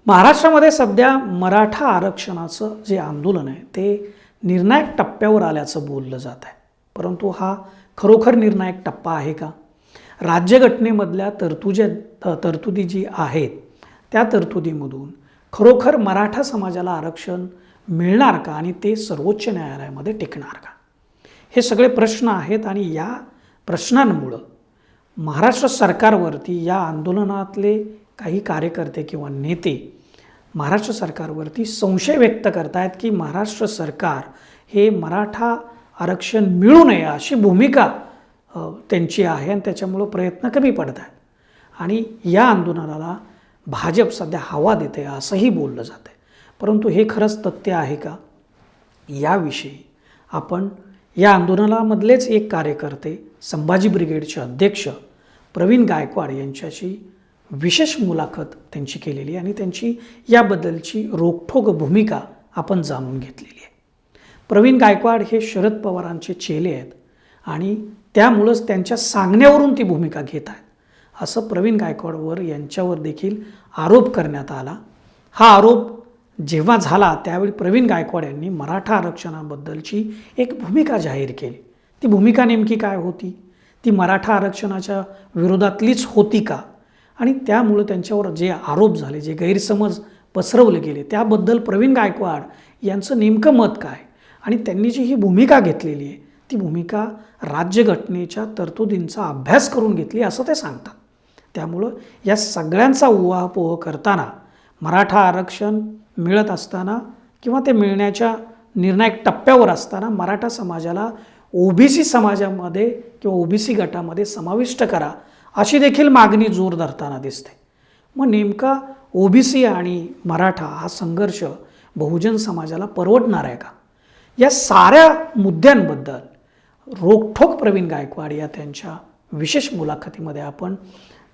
महाराष्ट्रामध्ये सध्या मराठा आरक्षणाचं जे आंदोलन आहे ते निर्णायक टप्प्यावर आल्याचं बोललं जात आहे. परंतु हा खरोखर निर्णायक टप्पा आहे का? राज्यघटनेमधल्या तरतुदी जी आहेत त्या तरतुदीमधून खरोखर मराठा समाजाला आरक्षण मिळणार का आणि ते सर्वोच्च न्यायालयामध्ये टिकणार का? हे सगळे प्रश्न आहेत आणि या प्रश्नांमुळं महाराष्ट्र सरकारवरती या आंदोलनातले काही कार्यकर्ते किंवा नेते महाराष्ट्र सरकारवरती संशय व्यक्त करतायत की महाराष्ट्र सरकार हे मराठा आरक्षण मिळू नये अशी भूमिका त्यांची आहे आणि त्याच्यामुळं प्रयत्न कमी पडत आहेत आणि या आंदोलनाला भाजप सध्या हवा देते असंही बोललं जातं आहे. परंतु हे खरंच तथ्य आहे का? याविषयी आपण या आंदोलनामधलेच एक कार्यकर्ते संभाजी ब्रिगेडचे अध्यक्ष प्रवीण गायकवाड यांच्याशी विशेष मुलाखत त्यांची केलेली आणि त्यांची याबद्दलची रोखठोक भूमिका आपण जाणून घेतलेली आहे. प्रवीण गायकवाड हे शरद पवारांचे चेले आहेत आणि त्यामुळंच त्यांच्या सांगण्यावरून ती भूमिका घेत आहेत असं प्रवीण गायकवाडवर यांच्यावर देखील आरोप करण्यात आला. हा आरोप जेव्हा झाला त्यावेळी प्रवीण गायकवाड यांनी मराठा आरक्षणाबद्दलची एक भूमिका जाहीर केली. ती भूमिका नेमकी काय होती? ती मराठा आरक्षणाच्या विरोधातलीच होती का? आणि त्यामुळं त्यांच्यावर जे आरोप झाले, जे गैरसमज पसरवले गेले त्याबद्दल प्रवीण गायकवाड यांचं नेमकं मत काय आणि त्यांनी जी ही भूमिका घेतलेली आहे ती भूमिका राज्यघटनेच्या तरतुदींचा अभ्यास करून घेतली असं ते सांगतात. त्यामुळं या सगळ्यांचा उहापोह करताना मराठा आरक्षण मिळत असताना किंवा ते मिळण्याच्या निर्णायक टप्प्यावर असताना मराठा समाजाला ओबीसी समाजामध्ये किंवा ओबीसी गटामध्ये समाविष्ट करा अशी देखील मागणी जोर धरताना दिसते. मग नेमका ओबीसी आणि मराठा हा संघर्ष बहुजन समाजाला परवडणार आहे का? या साऱ्या मुद्द्यांबद्दल रोखठोक प्रवीण गायकवाड या त्यांच्या विशेष मुलाखतीमध्ये आपण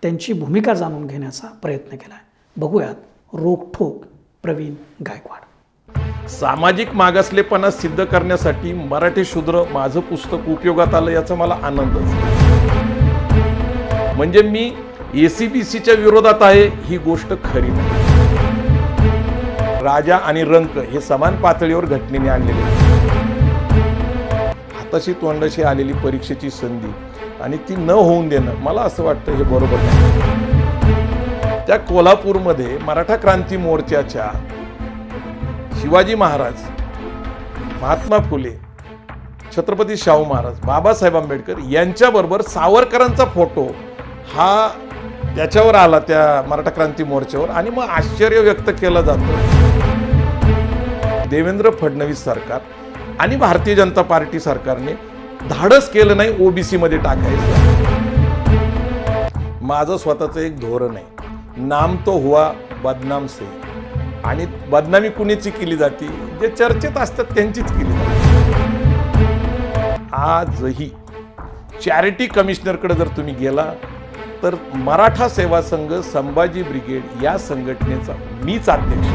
त्यांची भूमिका जाणून घेण्याचा प्रयत्न केला आहे. बघूयात रोखठोक प्रवीण गायकवाड. सामाजिक मागासलेपणा सिद्ध करण्यासाठी मराठी शूद्र माझं पुस्तक उपयोगात आलं याचा मला आनंदच. म्हणजे मी एसीबीसीच्या विरोधात आहे ही गोष्ट खरी नाही. राजा आणि रंक हे समान पातळीवर घटनेने आणलेले, हाताशी तोंडाशी आलेली परीक्षेची संधी आणि ती न होऊन देणं मला असं वाटतं हे बरोबर नाही. त्या कोल्हापूरमध्ये मराठा क्रांती मोर्चाच्या शिवाजी महाराज, महात्मा फुले, छत्रपती शाहू महाराज, बाबासाहेब आंबेडकर यांच्याबरोबर सावरकरांचा फोटो हा त्याच्यावर आला त्या मराठा क्रांती मोर्चावर आणि मग आश्चर्य व्यक्त केलं जातं. देवेंद्र फडणवीस सरकार आणि भारतीय जनता पार्टी सरकारने धाडस केलं नाही ओबीसी मध्ये टाकायचं. माझं स्वतःचं एक धोरण आहे, नाम तो हुआ बदनाम से. आणि बदनामी कुणीची केली जाते? जे चर्चेत असतात त्यांचीच केली जाते. आजही चॅरिटी कमिशनरकडे जर तुम्ही गेला तर मराठा सेवा संघ संभाजी ब्रिगेड या संघटनेचा मीच अध्यक्ष.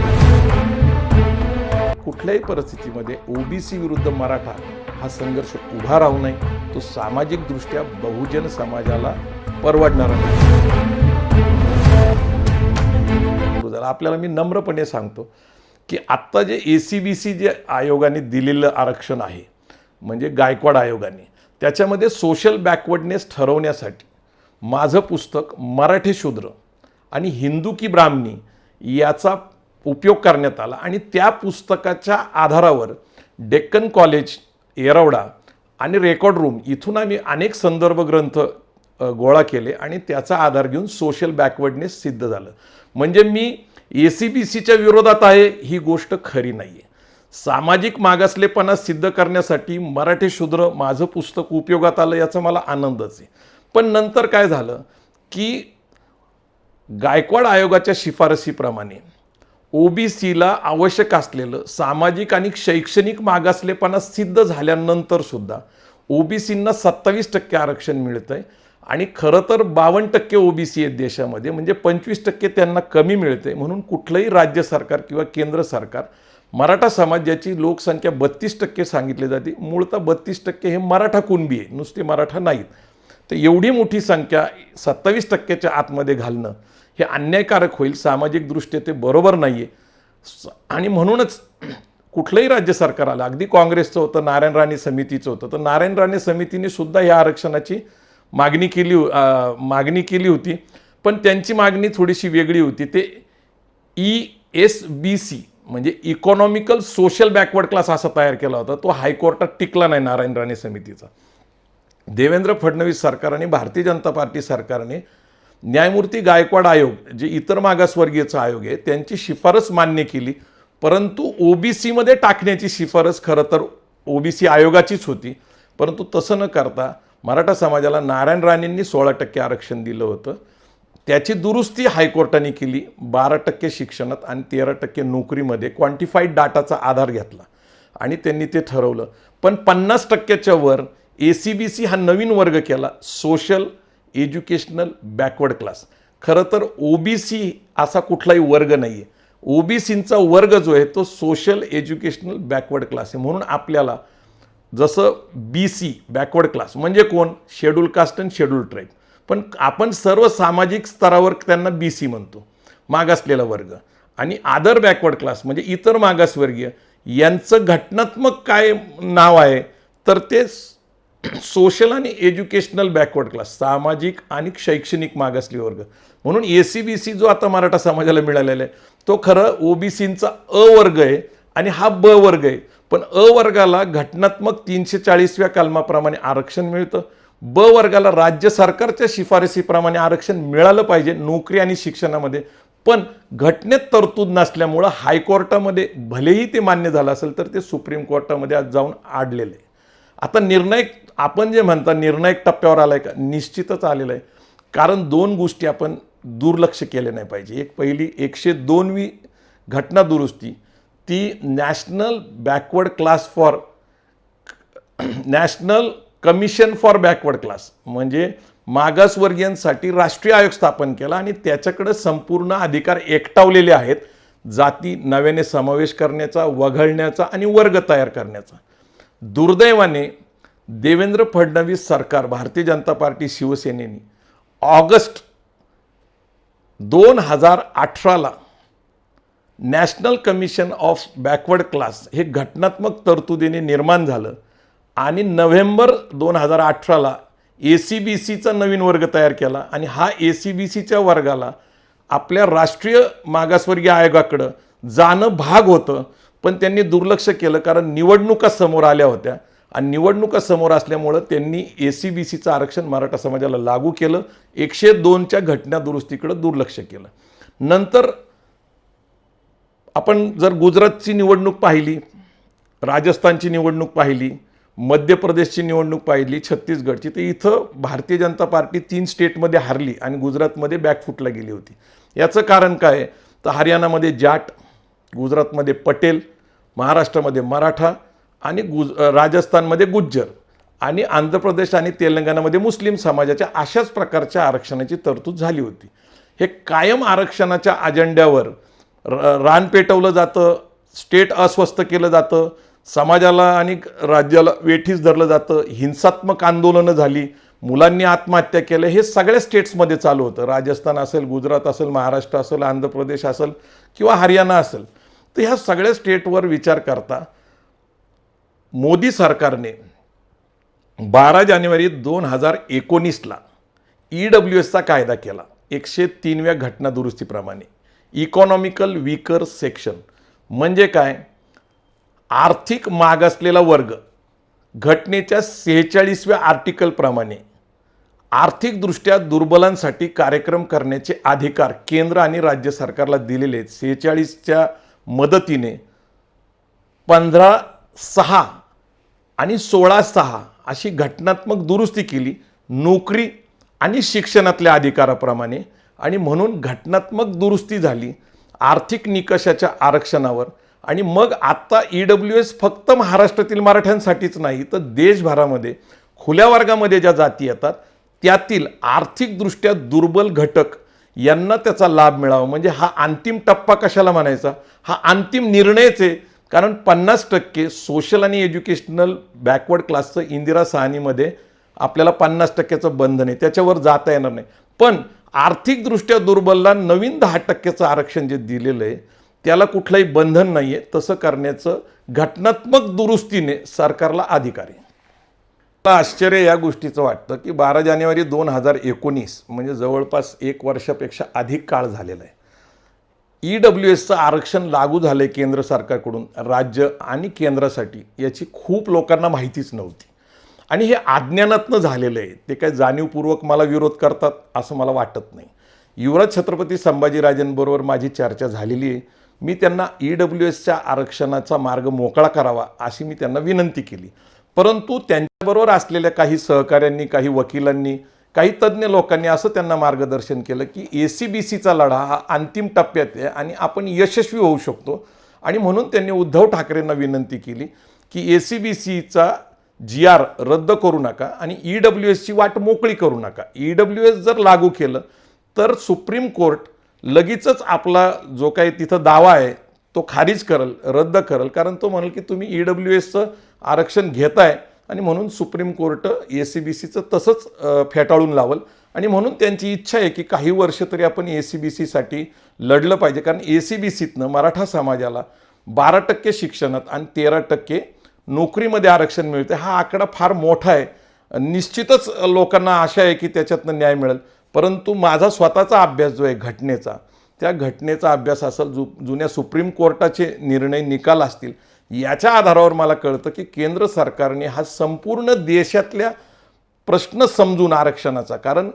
कुठल्याही परिस्थितीमध्ये ओबीसी विरुद्ध मराठा हा संघर्ष उभा राहू नये. तो सामाजिक दृष्ट्या बहुजन समाजाला परवडणारा नाही. आपल्याला मी नम्रपणे सांगतो की आत्ता जे एसीबीसी जे आयोगाने दिलेलं आरक्षण आहे म्हणजे गायकवाड आयोगाने, त्याच्यामध्ये सोशल बॅकवर्डनेस ठरवण्यासाठी माझं पुस्तक मराठी शूद्र आणि हिंदू की ब्राह्मणी याचा उपयोग करण्यात आला आणि त्या पुस्तकाच्या आधारावर डेक्कन कॉलेज येरवडा आणि रेकॉर्ड रूम इथून आम्ही अनेक संदर्भ ग्रंथ गोळा केले आणि त्याचा आधार घेऊन सोशल बॅकवर्डनेस सिद्ध झालं. म्हणजे मी एसीबीसीच्या विरोधात आहे ही गोष्ट खरी नाही आहे. सामाजिक मागासलेपणा सिद्ध करण्यासाठी मराठी शूद्र माझं पुस्तक उपयोगात आलं याचा मला आनंदच आहे. पण नंतर काय झालं की गायकवाड आयोगाच्या शिफारसीप्रमाणे ओबीसीला आवश्यक असलेलं सामाजिक आणि शैक्षणिक मागासलेपणा सिद्ध झाल्यानंतर सुद्धा ओबीसींना 27% आरक्षण मिळतंय आणि खरं तर 52% ओबीसी आहेत देशामध्ये, म्हणजे 25% त्यांना कमी मिळते. म्हणून कुठलंही राज्य सरकार किंवा केंद्र सरकार मराठा समाज ज्याची लोकसंख्या 32% सांगितली जाते, मूळतः 32% हे मराठा कुणबी आहे, नुसते मराठा नाहीत. तर एवढी मोठी संख्या 27%च्या आतमध्ये घालणं हे अन्यायकारक होईल, सामाजिकदृष्ट्या ते बरोबर नाही आहे. आणि म्हणूनच कुठलंही राज्य सरकार आलं, अगदी काँग्रेसचं होतं, नारायण राणे समितीचं होतं, तर नारायण राणे समितीने सुद्धा या आरक्षणाची मागणी केली होती. पण त्यांची मागणी थोडीशी वेगळी होती. ते ESBC म्हणजे इकॉनॉमिकल सोशल बॅकवर्ड क्लास असा तयार केला होता. तो हायकोर्टात टिकला नाही नारायण राणे समितीचा. देवेंद्र फडणवीस सरकार आणि भारतीय जनता पार्टी सरकारने न्यायमूर्ती गायकवाड आयोग, जे इतर मागासवर्गीयचा आयोग आहे, त्यांची शिफारस मान्य केली. परंतु OBC टाकण्याची शिफारस खरं तर OBC आयोगाचीच होती. परंतु तसं न करता मराठा समाजाला नारायण राणेंनी 16% आरक्षण दिलं होतं. त्याची दुरुस्ती हायकोर्टाने केली. 12% शिक्षणात आणि 13% नोकरीमध्ये क्वांटिफाईड डाटाचा आधार घेतला आणि त्यांनी ते ठरवलं. पण 50%च्या वर ACBC हा नवीन वर्ग केला, सोशल एज्युकेशनल बॅकवर्ड क्लास. खरं तर OBC असा कुठलाही वर्ग नाही आहे. OBCचा वर्ग जो आहे तो सोशल एज्युकेशनल बॅकवर्ड क्लास आहे. म्हणून आपल्याला जसं BC बॅकवर्ड क्लास म्हणजे कोण, schedule caste and schedule tribe, पण आपण सर्व सामाजिक स्तरावर त्यांना BC म्हणतो, मागासलेला वर्ग. आणि अदर बॅकवर्ड क्लास म्हणजे इतर मागासवर्गीय, यांचं घटनात्मक काय नाव आहे तर ते सोशल आणि एज्युकेशनल बॅकवर्ड क्लास, सामाजिक आणि शैक्षणिक मागासले वर्ग. म्हणून ACBC जो आता मराठा समाजाला मिळालेला आहे तो खरं OBCचा अ वर्ग आहे आणि हा ब वर्ग आहे. पण अ वर्गाला घटनात्मक 340व्या कलमाप्रमाणे आरक्षण मिळतं. ब वर्गाला राज्य सरकारच्या शिफारसीप्रमाणे आरक्षण मिळालं पाहिजे नोकरी आणि शिक्षणामध्ये. पण घटनेत तरतूद नसल्यामुळं हायकोर्टामध्ये भलेही ते मान्य झालं असेल तर ते सुप्रीम कोर्टामध्ये आज जाऊन अडलेलं आहे. आता निर्णायक, आपण जे म्हणता निर्णायक टप्प्यावर आलाय का, निश्चितच आलेलं आहे. कारण दोन गोष्टी आपण दुर्लक्ष केले नाही पाहिजे. एक पहिली 102वी घटना दुरुस्ती, ती national commission for backward class म्हणजे मागासवर्गीयांसाठी राष्ट्रीय आयोग स्थापन केला आणि त्याच्याकडे संपूर्ण अधिकार एकटावलेले आहेत, जाती नव्याने समावेश करण्याचा, वगळण्याचा आणि वर्ग तयार करण्याचा. दुर्दैवाने देवेंद्र फडणवीस सरकार, भारतीय जनता पार्टी, शिवसेनेने ऑगस्ट 2018ला National Commission of Backward Class हे घटनात्मक तरतुदीने निर्माण झालं आणि नोव्हेंबर 2018ला ACBCचा नवीन वर्ग तयार केला. आणि हा ACBCच्या वर्गाला आपल्या राष्ट्रीय मागासवर्गीय आयोगाकडं जाणं भाग होतं, पण त्यांनी दुर्लक्ष केलं कारण निवडणुका समोर आल्या होत्या आणि निवडणुका समोर असल्यामुळं त्यांनी ACBCचं आरक्षण मराठा समाजाला लागू केलं. 102च्या घटना दुरुस्तीकडं दुर्लक्ष केलं. नंतर आपण जर गुजरातची निवडणूक पाहिली, राजस्थानची निवडणूक पाहिली, मध्य प्रदेशची निवडणूक पाहिली, छत्तीसगडची, तर इथं भारतीय जनता पार्टी 3 स्टेटमध्ये हारली आणि गुजरातमध्ये बॅकफुटला गेली होती. याचं कारण काय तर हरियाणामध्ये जाट, गुजरातमध्ये पटेल, महाराष्ट्रामध्ये मराठा आणि राजस्थानमध्ये गुज्जर आणि आंध्र प्रदेश आणि तेलंगणामध्ये मुस्लिम समाजाच्या अशाच प्रकारच्या आरक्षणाची तरतूद झाली होती. हे कायम आरक्षणाच्या अजेंड्यावर रान पेटवलं जातं, स्टेट अस्वस्थ केलं जातं, समाजाला आणि राज्याला वेठीस धरलं जातं, हिंसात्मक आंदोलनं झाली, मुलांनी आत्महत्या केल्या. हे सगळ्या स्टेट्समध्ये चालू होतं. राजस्थान असेल, गुजरात असेल, महाराष्ट्र असेल, आंध्र प्रदेश असेल किंवा हरियाणा असेल. तर ह्या सगळ्या स्टेटवर विचार करता मोदी सरकारने 12 जानेवारी 2019ला EWSचा कायदा केला 103व्या घटना दुरुस्तीप्रमाणे. इकॉनॉमिकल वीकर सेक्शन म्हणजे काय, आर्थिक मागासलेला वर्ग घटनेच्या 46व्या आर्टिकलप्रमाणे आर्थिकदृष्ट्या दुर्बलांसाठी कार्यक्रम करण्याचे अधिकार केंद्र आणि राज्य सरकारला दिलेले आहेत. 46च्या मदतीने 15(6) आणि 16(6) अशी घटनात्मक दुरुस्ती केली नोकरी आणि शिक्षणातल्या अधिकाराप्रमाणे. आणि म्हणून घटनात्मक दुरुस्ती झाली आर्थिक निकषाच्या आरक्षणावर. आणि मग आत्ता EWS फक्त महाराष्ट्रातील मराठ्यांसाठीच नाही तर देशभरामध्ये खुल्या वर्गामध्ये ज्या जाती येतात त्यातील आर्थिकदृष्ट्या दुर्बल घटक यांना त्याचा लाभ मिळावा. म्हणजे हा अंतिम टप्पा कशाला म्हणायचा, हा अंतिम निर्णयच आहे. कारण 50% सोशल आणि एज्युकेशनल बॅकवर्ड क्लासचं इंदिरा सहानीमध्ये आपल्याला 50%चं बंधन आहे, त्याच्यावर जाता येणार नाही. पण आर्थिकदृष्ट्या दुर्बलला नवीन 10% आरक्षण जे दिलेलं आहे त्याला कुठलंही बंधन नाही आहे, तसं करण्याचं घटनात्मक दुरुस्तीने सरकारला अधिकार आहे. मला आश्चर्य या गोष्टीचं वाटतं की 12 जानेवारी 2019 म्हणजे जवळपास 1 वर्षापेक्षा अधिक काळ झालेला आहे. EWSचं आरक्षण लागू झालं आहे केंद्र सरकारकडून राज्य आणि केंद्रासाठी, याची खूप लोकांना माहितीच नव्हती आणि हे अज्ञानातनं झालेलं आहे. ते काय जाणीवपूर्वक मला विरोध करतात असं मला वाटत नाही. युवराज छत्रपती संभाजीराजांबरोबर माझी चर्चा झालेली आहे. मी त्यांना EWSच्या आरक्षणाचा मार्ग मोकळा करावा अशी मी त्यांना विनंती केली, परंतु त्यांच्याबरोबर असलेल्या काही सहकाऱ्यांनी, काही वकिलांनी, काही तज्ज्ञ लोकांनी असं त्यांना मार्गदर्शन केलं की ACBCचा लढा हा अंतिम टप्प्यात आहे आणि आपण यशस्वी होऊ शकतो. आणि म्हणून त्यांनी उद्धव ठाकरेंना विनंती केली की ACBCचा GR रद्द करू नका आणि EWSची वाट मोकळी करू नका. EWS जर लागू केलं तर सुप्रीम कोर्ट लगेचच आपला जो काही तिथं दावा आहे तो खारिज करल, रद्द करल, कारण तो म्हणेल की तुम्ही EWSचं आरक्षण घेताय आणि म्हणून सुप्रीम कोर्ट ACBCचं तसंच फेटाळून लावल. आणि म्हणून त्यांची इच्छा आहे की काही वर्ष तरी आपण ACBCसाठी लढलं पाहिजे, कारण ACBCतनं मराठा समाजाला 12% शिक्षणात आणि 13% नोकरीमध्ये आरक्षण मिळते. हा आकडा फार मोठा आहे. निश्चितच लोकांना आशा आहे की त्याच्यातनं न्याय मिळेल, परंतु माझा स्वतःचा अभ्यास जो आहे घटनेचा, त्या घटनेचा अभ्यास असेल, जुन्या सुप्रीम कोर्टाचे निर्णय निकाल असतील, याच्या आधारावर मला कळतं की केंद्र सरकारने हा संपूर्ण देशातल्या प्रश्न समजून आरक्षणाचा, कारण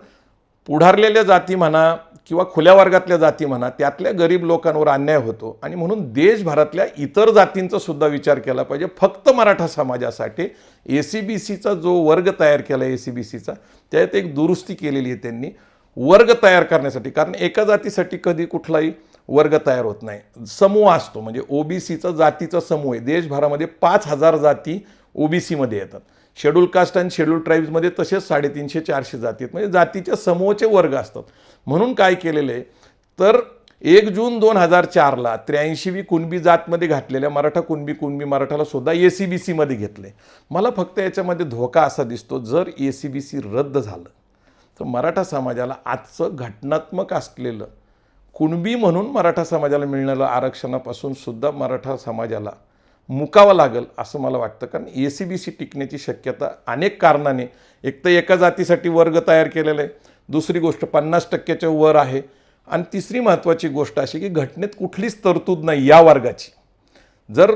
पुढारलेल्या जाती म्हणा किंवा खुल्या वर्गातल्या जाती म्हणा, त्यातल्या गरीब लोकांवर अन्याय होतो आणि म्हणून देशभरातल्या इतर जातींचा सुद्धा विचार केला पाहिजे. फक्त मराठा समाजासाठी ACBCचा जो वर्ग तयार केला ACBCचा, त्यात एक दुरुस्ती केलेली आहे त्यांनी वर्ग तयार करण्यासाठी, कारण एका जातीसाठी कधी कुठलाही वर्ग तयार होत नाही, समूह असतो. म्हणजे OBCचा जातीचा समूह आहे. देशभरामध्ये 5000 जाती OBCमध्ये येतात. शेड्यूल कास्ट आणि शेड्यूल ट्राईब्समध्ये तसेच 350-400 जाती आहेत. म्हणजे जातीच्या समूहाचे वर्ग असतात. म्हणून काय केलेलं आहे तर 1 जून 2004ला 83वी कुणबी जातमध्ये घातलेल्या मराठा कुणबी मराठाला सुद्धा ACBCमध्ये घेतले. मला फक्त याच्यामध्ये धोका असा दिसतो, जर ACBC रद्द झालं तर मराठा समाजाला आजचं घटनात्मक असलेलं कुणबी म्हणून मराठा समाजाला मिळणाऱ्या आरक्षणापासून सुद्धा मराठा समाजाला मुकावं लागेल असं मला वाटतं. कारण ACBC टिकण्याची शक्यता अनेक कारणाने, एक तर एका जातीसाठी वर्ग तयार केलेला आहे, दुसरी गोष्ट 50%च्या वर आहे, आणि तिसरी महत्त्वाची गोष्ट अशी की घटनेत कुठलीच तरतूद नाही या वर्गाची. जर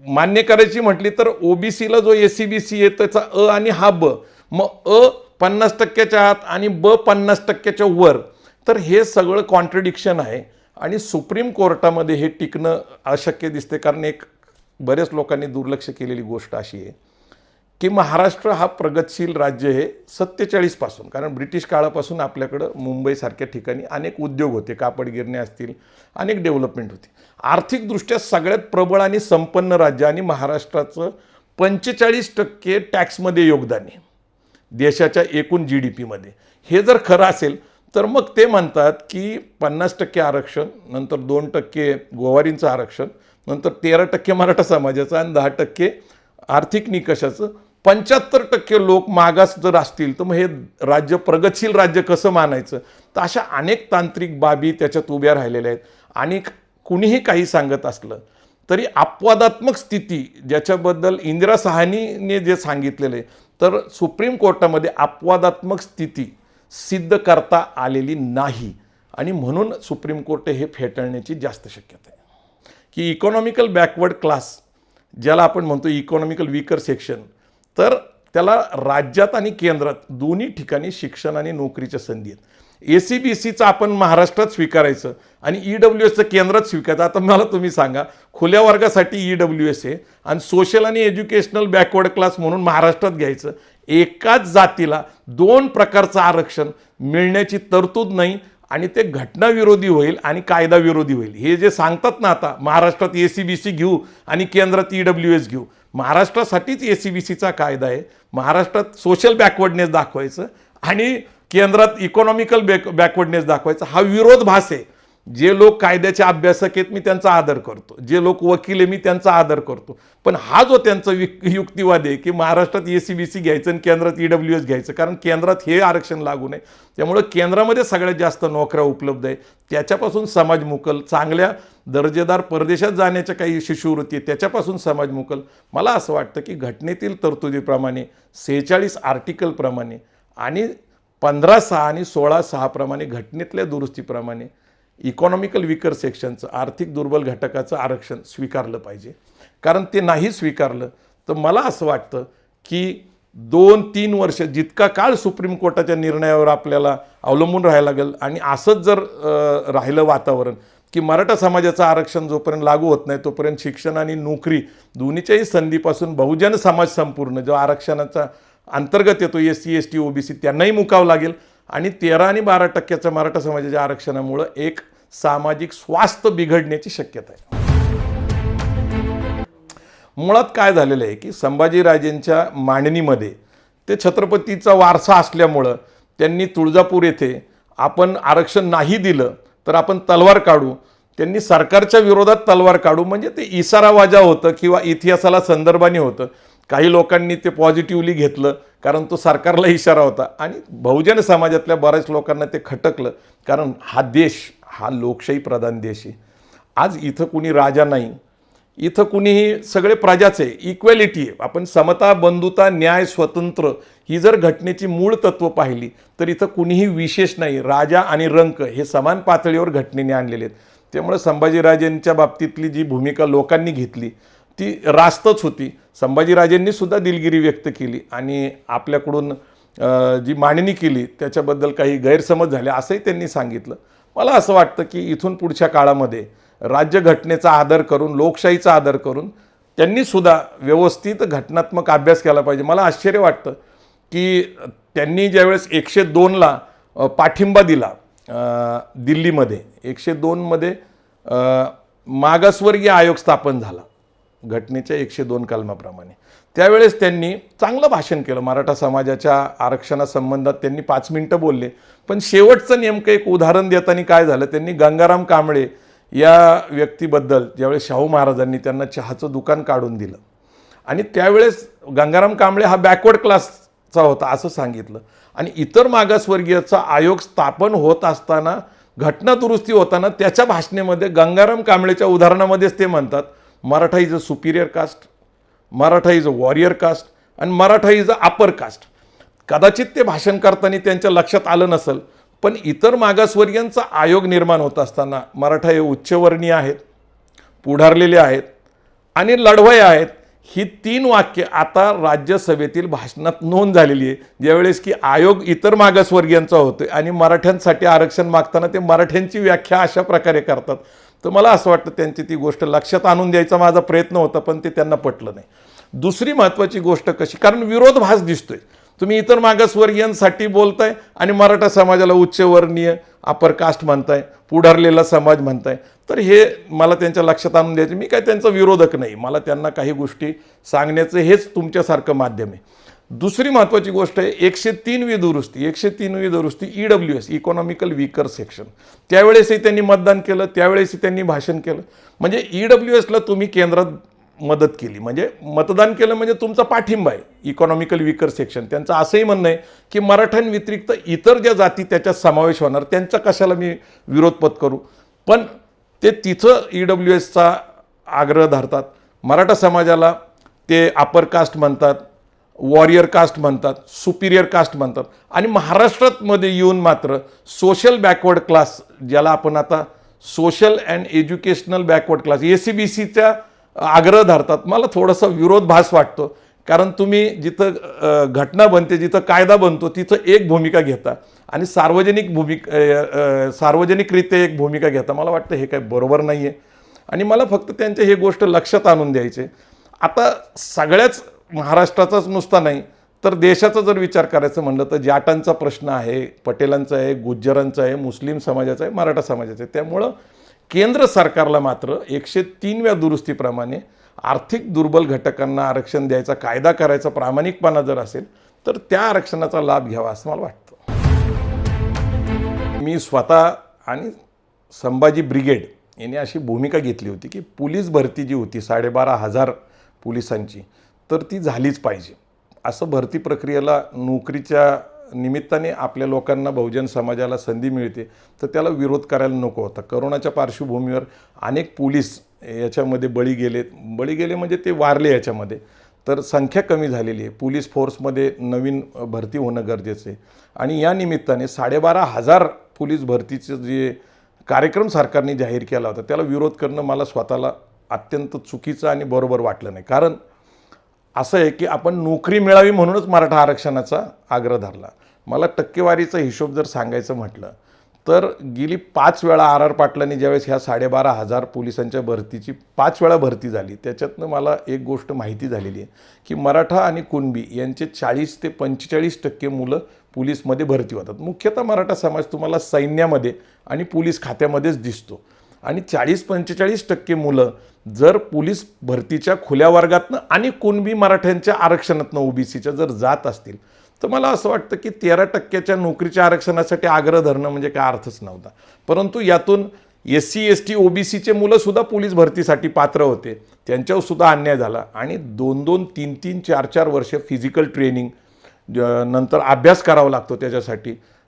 मान्य करायची म्हटली तर OBCला जो ACBC आहे त्याचा अ आणि हा ब, मग अ 50%च्या आत आणि ब 50%च्या वर, तर हे सगळं कॉन्ट्रडिक्शन आहे आणि सुप्रीम कोर्टामध्ये हे टिकणं अशक्य दिसते. कारण एक बरेच लोकांनी दुर्लक्ष केलेली गोष्ट अशी आहे की महाराष्ट्र हा प्रगतशील राज्य आहे 47 पासून, कारण ब्रिटिश काळापासून आपल्याकडं मुंबईसारख्या ठिकाणी अनेक उद्योग होते, कापड गिरणे असतील, अनेक डेव्हलपमेंट होती. आर्थिकदृष्ट्या सगळ्यात प्रबळ आणि संपन्न राज्य, आणि महाराष्ट्राचं 45% टॅक्समध्ये योगदान आहे देशाच्या एकूण GDPमध्ये. हे जर खरं असेल तर मग ते म्हणतात की 50% आरक्षण, नंतर 2% गोवारींचं आरक्षण, नंतर 13% मराठा समाजाचं आणि 10% आर्थिक निकषाचं, 75% लोक मागास जर असतील तर मग हे राज्य प्रगतशील राज्य कसं मानायचं. तर अशा अनेक तांत्रिक बाबी त्याच्यात उभ्या राहिलेल्या आहेत. आणि कुणीही काही सांगत असलं तरी अपवादात्मक स्थिती, ज्याच्याबद्दल इंदिरा साहनीने जे सांगितलेलं आहे, तर सुप्रीम कोर्टामध्ये अपवादात्मक स्थिती सिद्ध करता आलेली नाही आणि म्हणून सुप्रीम कोर्ट हे फेटाळण्याची जास्त शक्यता आहे. की इकॉनॉमिकल बॅकवर्ड क्लास, ज्याला आपण म्हणतो इकॉनॉमिकल वीकर सेक्शन, तर त्याला राज्यात आणि केंद्रात दोन्ही ठिकाणी शिक्षण आणि नोकरीच्या संधी आहेत. ACBCचं आपण महाराष्ट्रात स्वीकारायचं आणि EWSचं केंद्रात स्वीकारायचं. आता मला तुम्ही सांगा, खुल्या वर्गासाठी EWS आहे आणि सोशल आणि एज्युकेशनल बॅकवर्ड क्लास म्हणून महाराष्ट्रात घ्यायचं. एकाच जातीला 2 प्रकारचं आरक्षण मिळण्याची तरतूद नाही आणि ते घटनाविरोधी होईल आणि कायदाविरोधी होईल. हे जे सांगतात ना आता महाराष्ट्रात ACBC घेऊ आणि केंद्रात EWS घेऊ, महाराष्ट्रासाठीच ACBCचा कायदा आहे. महाराष्ट्रात सोशल बॅकवर्डनेस दाखवायचं आणि केंद्रात इकॉनॉमिकल बॅकवर्डनेस दाखवायचा, हा विरोधाभास आहे. जे लोक कायद्याचे अभ्यासक आहेत मी त्यांचा आदर करतो, जे लोक वकील आहे मी त्यांचा आदर करतो, पण हा जो त्यांचा युक्तिवाद आहे की महाराष्ट्रात ACBC घ्यायचं आणि केंद्रात EWS घ्यायचं, कारण केंद्रात हे आरक्षण लागू नये, त्यामुळे केंद्रामध्ये सगळ्यात जास्त नोकऱ्या उपलब्ध आहे, त्याच्यापासून समाज मुकल, चांगल्या दर्जेदार परदेशात जाण्याच्या काही शिष्यवृत्ती त्याच्यापासून समाज मुकल. मला असं वाटतं की घटनेतील तरतुदीप्रमाणे 46 आर्टिकलप्रमाणे आणि 15(6) आणि 16(6) प्रमाणे घटनेतल्या दुरुस्तीप्रमाणे इकॉनॉमिकल विकर सेक्शनचं आर्थिक दुर्बल घटकाचं आरक्षण स्वीकारलं पाहिजे. कारण ते नाही स्वीकारलं तर मला असं वाटतं की 2-3 वर्ष जितका काळ सुप्रीम कोर्टाच्या निर्णयावर आपल्याला अवलंबून राहायला लागेल आणि असंच जर राहिलं वातावरण की मराठा समाजाचं आरक्षण जोपर्यंत लागू होत नाही तोपर्यंत शिक्षण आणि नोकरी दोन्हीच्याही संधीपासून बहुजन समाज संपूर्ण जो आरक्षणाचा अंतर्गत येतो SC ST OBC त्यांनाही मुकावं लागेल आणि 13 आणि 12% मराठा समाजाच्या आरक्षणामुळं एक सामाजिक स्वास्थ्य बिघडण्याची शक्यता आहे. मुळात काय झालेलं आहे की संभाजीराजेंच्या मांडणीमध्ये ते छत्रपतीचा वारसा असल्यामुळं त्यांनी तुळजापूर येथे आपण आरक्षण नाही दिलं तर आपण तलवार काढू, त्यांनी सरकारच्या विरोधात तलवार काढू, म्हणजे ते इशारावाजा होतं किंवा इतिहासाला संदर्भाने होतं. काही लोकांनी ते पॉझिटिव्हली घेतलं कारण तो सरकारला इशारा होता आणि बहुजन समाजातल्या बऱ्याच लोकांना ते खटकलं, कारण हा देश हा लोकशाही प्रधान देश आहे. आज इथं कुणी राजा नाही, इथं कुणीही सगळे प्रजाच आहे, इक्वॅलिटी आहे. आपण समता, बंधुता, न्याय, स्वतंत्र ही जर घटनेची मूळ तत्त्व पाहिली तर इथं कुणीही विशेष नाही. राजा आणि रंक हे समान पातळीवर घटनेने आणलेले आहेत. त्यामुळे संभाजीराजेंच्या बाबतीतली जी भूमिका लोकांनी घेतली ती रास्तच होती. संभाजीराजेंनी सुद्धा दिलगिरी व्यक्त केली आणि आपल्याकडून जी मांडणी केली त्याच्याबद्दल काही गैरसमज झाले असंही त्यांनी सांगितलं. मला असं वाटतं की इथून पुढच्या काळामध्ये राज्यघटनेचा आदर करून, लोकशाहीचा आदर करून त्यांनी सुद्धा व्यवस्थित घटनात्मक अभ्यास केला पाहिजे. मला आश्चर्य वाटतं की त्यांनी ज्यावेळेस 102ला पाठिंबा दिला दिल्लीमध्ये, 102मध्ये मागासवर्गीय आयोग स्थापन झाला घटनेच्या 102 कलमाप्रमाणे, त्यावेळेस त्यांनी चांगलं भाषण केलं. मराठा समाजाच्या आरक्षणासंबंधात त्यांनी 5 मिनिटं बोलले, पण शेवटचं नेमकं एक उदाहरण देताना काय झालं, त्यांनी गंगाराम कांबळे या व्यक्तीबद्दल ज्यावेळेस शाहू महाराजांनी त्यांना चहाचं दुकान काढून दिलं आणि त्यावेळेस गंगाराम कांबळे हा बॅकवर्ड क्लासचा होता असं सांगितलं आणि इतर मागासवर्गीयचा आयोग स्थापन होत असताना, घटना दुरुस्ती होताना त्याच्या भाषणेमध्ये गंगाराम कांबळेच्या उदाहरणामध्येच ते म्हणतात Maratha is a superior caste, Maratha is a warrior caste आणि Maratha is a upper caste. कदाचित ते भाषण करताना त्यांच्या लक्षात आलं नसेल, पण इतर मागासवर्गीयांचा आयोग निर्माण होत असताना मराठा हे उच्चवर्णीय आहेत, पुढारलेले आहेत आणि लढवय आहेत. ही 3 वाक्य आता राज्यसभेतील भाषणात नोंद झालेली आहे, ज्यावेळेस की आयोग इतर मागासवर्गीयांचा होतोय आणि मराठ्यांसाठी आरक्षण मागताना ते मराठ्यांची व्याख्या अशा प्रकारे करतात. तर मला असं वाटतं त्यांची ती गोष्ट लक्षात आणून द्यायचा माझा प्रयत्न होता, पण ते त्यांना पटलं नाही. दुसरी महत्त्वाची गोष्ट कशी, कारण विरोधाभास दिसतोय. तुम्ही इतर मागासवर्गीयांसाठी बोलताय आणि मराठा समाजाला उच्चवर्णीय अपर कास्ट म्हणताय, पुढारलेला समाज म्हणताय. तर हे मला त्यांच्या लक्षात आणून द्यायचं. मी काय त्यांचा विरोधक नाही, मला त्यांना काही गोष्टी सांगण्याचं हेच तुमच्यासारखं माध्यम आहे. दुसरी महत्त्वाची गोष्ट आहे 103वी दुरुस्ती. 103वी दुरुस्ती EWS, इकॉनॉमिकल विकर सेक्शन. त्यावेळेसही त्यांनी मतदान केलं, त्यावेळेसही त्यांनी भाषण केलं. म्हणजे EWSला तुम्ही केंद्रात मदत केली, म्हणजे मतदान केलं म्हणजे तुमचा पाठिंबा आहे इकॉनॉमिकल विकर सेक्शन. त्यांचं असंही म्हणणं आहे की मराठ्यांव्यतिरिक्त इतर ज्या जाती त्याच्यात समावेश होणार त्यांचा कशाला मी विरोधपत करू, पण ते तिथं EWSचा आग्रह धरतात. मराठा समाजाला ते अपर कास्ट म्हणतात, वॉरियर कास्ट म्हणतात, सुपिरियर कास्ट म्हणतात आणि महाराष्ट्रामध्ये येऊन मात्र सोशल बॅकवर्ड क्लास, ज्याला आपण आता social and educational backward class ACBCचा आग्रह धरतात. मला थोडासा विरोधाभास वाटतो, कारण तुम्ही जिथं घटना बनते, जिथं कायदा बनतो तिथं एक भूमिका घेता आणि सार्वजनिकरित्या एक भूमिका घेता. मला वाटतं हे काय बरोबर नाही आहे आणि मला फक्त त्यांच्या हे गोष्ट लक्षात आणून द्यायचे. आता सगळ्याच महाराष्ट्राचाच नुसता नाही तर देशाचा जर विचार करायचं म्हणलं तर जाटांचा प्रश्न आहे, पटेलांचा आहे, गुज्जरांचा आहे, मुस्लिम समाजाचा आहे, मराठा समाजाचा आहे. त्यामुळं केंद्र सरकारला मात्र 103व्या दुरुस्तीप्रमाणे आर्थिक दुर्बल घटकांना आरक्षण द्यायचा कायदा करायचा प्रामाणिकपणा जर असेल तर त्या आरक्षणाचा लाभ घ्यावा असं मला वाटतं. मी स्वतः आणि संभाजी ब्रिगेड यांनी अशी भूमिका घेतली होती की पोलीस भरती जी होती 12,500 पोलिसांची तर ती झालीच पाहिजे. असं भरती प्रक्रियेला नोकरीच्या निमित्ताने आपल्या लोकांना बहुजन समाजाला संधी मिळते तर त्याला विरोध करायला नको होता. करोनाच्या पार्श्वभूमीवर अनेक पोलीस याच्यामध्ये बळी गेले म्हणजे ते वारले याच्यामध्ये. तर संख्या कमी झालेली आहे. पोलीस फोर्समध्ये नवीन भरती होणं गरजेचं आहे आणि या निमित्ताने 12,500 पोलीस भरतीचं जे कार्यक्रम सरकारने जाहीर केला होता त्याला विरोध करणं मला स्वतःला अत्यंत चुकीचं आणि बरोबर वाटलं नाही. कारण असं आहे की आपण नोकरी मिळावी म्हणूनच मराठा आरक्षणाचा आग्रह धरला. मला टक्केवारीचा हिशोब जर सांगायचं म्हटलं तर गेली 5 वेळा आर पाटलांनी ज्यावेळेस ह्या 12,500 पोलिसांच्या भरतीची 5 वेळा भरती झाली त्याच्यातनं मला एक गोष्ट माहिती झालेली आहे की मराठा आणि कुणबी यांचे 40 ते 45% मुलं पोलीसमध्ये भरती होतात. मुख्यतः मराठा समाज तुम्हाला सैन्यामध्ये आणि पोलीस खात्यामध्येच दिसतो आणि 40-45% मुलं जर पोलीस भरतीच्या खुल्या वर्गातनं आणि कुणबी मराठ्यांच्या आरक्षणातनं ओबीसीच्या जर जात असतील तर मला असं वाटतं की 13% नोकरीच्या आरक्षणासाठी आग्रह धरणं म्हणजे काय अर्थच नव्हता. परंतु यातून SC ST OBCचे मुलंसुद्धा पोलीस भरतीसाठी पात्र होते. त्यांच्यावर सुद्धा अन्याय झाला आणि 2-2, 3-3, 4-4 वर्ष फिजिकल ट्रेनिंग नंतर अभ्यास करावा लागतो.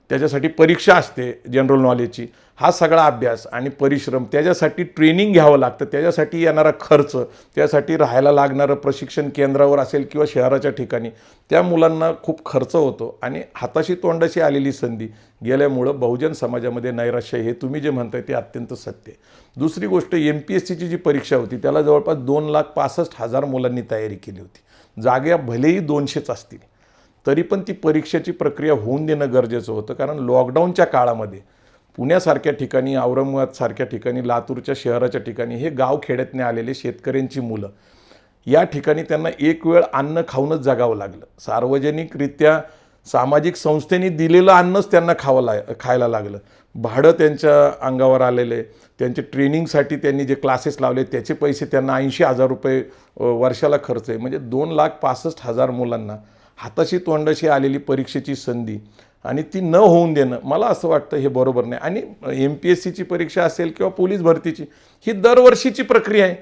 त्याच्यासाठी परीक्षा असते जनरल नॉलेजची. हा सगळा अभ्यास आणि परिश्रम त्याच्यासाठी ट्रेनिंग घ्यावं लागतं. त्याच्यासाठी येणारा खर्च, त्यासाठी राहायला लागणारं प्रशिक्षण केंद्रावर असेल किंवा शहराच्या ठिकाणी त्या मुलांना खूप खर्च होतो आणि हाताशी तोंडाशी आलेली संधी गेल्यामुळं बहुजन समाजामध्ये नैराश्य हे तुम्ही जे म्हणताय ते अत्यंत सत्य आहे. दुसरी गोष्ट MPSCची जी परीक्षा होती त्याला जवळपास 2,65,000 मुलांनी तयारी केली होती. जागा भलेही 200च असतील तरी पण ती परीक्षेची प्रक्रिया होऊन देणं गरजेचं होतं. कारण लॉकडाऊनच्या काळामध्ये पुण्यासारख्या ठिकाणी, औरंगाबादसारख्या ठिकाणी, लातूरच्या शहराच्या ठिकाणी हे गावखेड्यातने आलेले शेतकऱ्यांची मुलं या ठिकाणी त्यांना एक वेळ अन्न खाऊनच जगावं लागलं. सार्वजनिकरित्या सामाजिक संस्थेने दिलेलं अन्नच त्यांना खायला लागलं. भाडं त्यांच्या अंगावर आलेले, त्यांचे ट्रेनिंगसाठी त्यांनी जे क्लासेस लावले त्याचे पैसे त्यांना 80,000 रुपये वर्षाला खर्च आहे. म्हणजे 2,65,000 मुलांना हाताशी तोंडाशी आलेली परीक्षेची संधी आणि ती न होऊन देणं मला असं वाटतं हे बरोबर नाही. आणि MPSCची परीक्षा असेल किंवा पोलीस भरतीची ही दरवर्षीची प्रक्रिया आहे.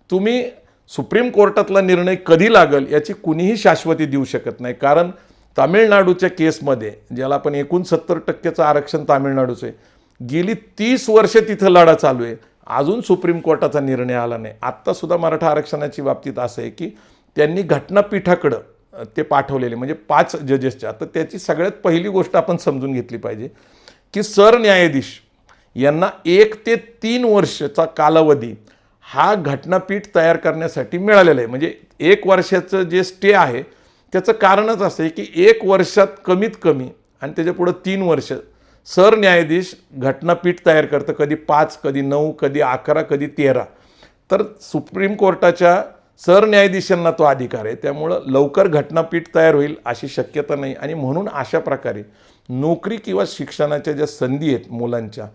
तुम्ही सुप्रीम कोर्टातला निर्णय कधी लागेल याची कुणीही शाश्वती देऊ शकत नाही. कारण तामिळनाडूच्या केसमध्ये ज्याला आपण 69% आरक्षण तामिळनाडूचं आहे, गेली 30 वर्ष तिथं लढा चालू आहे. अजून सुप्रीम कोर्टाचा निर्णय आला नाही. आत्तासुद्धा मराठा आरक्षणाची बाबतीत असं आहे की त्यांनी घटनापीठाकडं ते पाठवलेले म्हणजे 5 जजेसच्या. तर त्याची सगळ्यात पहिली गोष्ट आपण समजून घेतली पाहिजे की सरन्यायाधीश यांना 1 ते 3 वर्षाचा कालावधी हा घटनापीठ तयार करण्यासाठी मिळालेला आहे. म्हणजे 1 वर्षाचं जे स्टे आहे त्याचं कारणच असं आहे की 1 वर्षात कमीत कमी आणि त्याच्यापुढं 3 वर्ष सरन्यायाधीश घटनापीठ तयार करतं. कधी 5, कधी 9, कधी 11, कधी 13. तर सुप्रीम कोर्टाच्या सरन्यायाधीशांना तो अधिकार आहे. त्यामुळं लवकर घटनापीठ तयार होईल अशी शक्यता नाही आणि म्हणून अशा प्रकारे नोकरी किंवा शिक्षणाच्या ज्या संधी आहेत मुलांच्या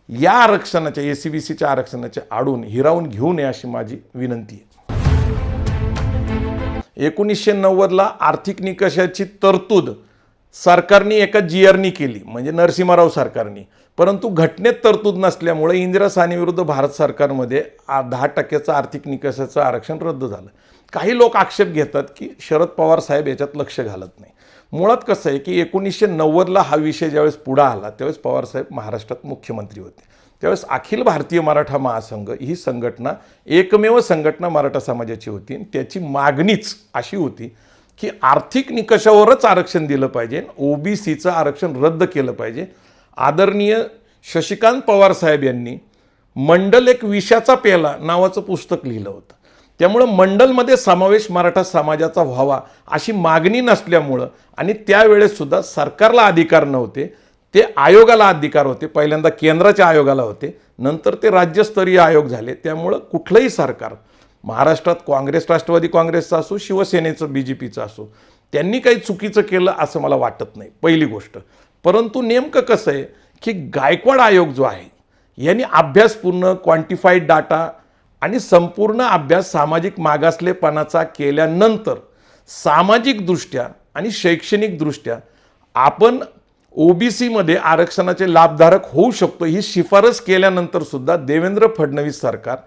या आरक्षणाच्या ACBCच्या आरक्षणाच्या आडून हिरावून घेऊ नये अशी माझी विनंती आहे. 1990ला आर्थिक निकषाची तरतूद सरकारने एका GRनी केली म्हणजे नरसिंहराव सरकारने. परंतु घटनेत तरतूद नसल्यामुळे इंदिरा साहनीविरुद्ध भारत सरकारमध्ये 10% आर्थिक निकषाचं आरक्षण रद्द झालं. काही लोक आक्षेप घेतात की शरद पवार साहेब याच्यात लक्ष घालत नाही. मुळात कसं आहे की 1990ला हा विषय ज्यावेळेस पुढे आला त्यावेळेस पवारसाहेब महाराष्ट्रात मुख्यमंत्री होते. त्यावेळेस अखिल भारतीय मराठा महासंघ ही संघटना एकमेव संघटना मराठा समाजाची होती. त्याची मागणीच अशी होती की आर्थिक निकषावरच आरक्षण दिलं पाहिजे, OBCचं आरक्षण रद्द केलं पाहिजे. आदरणीय शशिकांत पवार साहेब यांनी मंडल एक विषाचा पेला नावाचं पुस्तक लिहिलं होतं. त्यामुळं मंडलमध्ये समावेश मराठा समाजाचा व्हावा अशी मागणी नसल्यामुळं आणि त्यावेळेससुद्धा सरकारला अधिकार नव्हते, ते आयोगाला अधिकार होते. पहिल्यांदा केंद्राच्या आयोगाला होते, नंतर ते राज्यस्तरीय आयोग झाले. त्यामुळं कुठलंही सरकार महाराष्ट्रात काँग्रेस, राष्ट्रवादी काँग्रेसचं असो, शिवसेनेचं, BJPचं असो, त्यांनी काही चुकीचं केलं असं मला वाटत नाही पहिली गोष्ट. परंतु नेमकं कसं आहे की गायकवाड आयोग जो आहे यांनी अभ्यासपूर्ण क्वांटिफाईड डाटा आणि संपूर्ण अभ्यास सामाजिक मागासलेपणाचा केल्यानंतर सामाजिकदृष्ट्या आणि शैक्षणिकदृष्ट्या आपण ओबीसीमध्ये आरक्षणाचे लाभधारक होऊ शकतो ही शिफारस केल्यानंतर सुद्धा देवेंद्र फडणवीस सरकार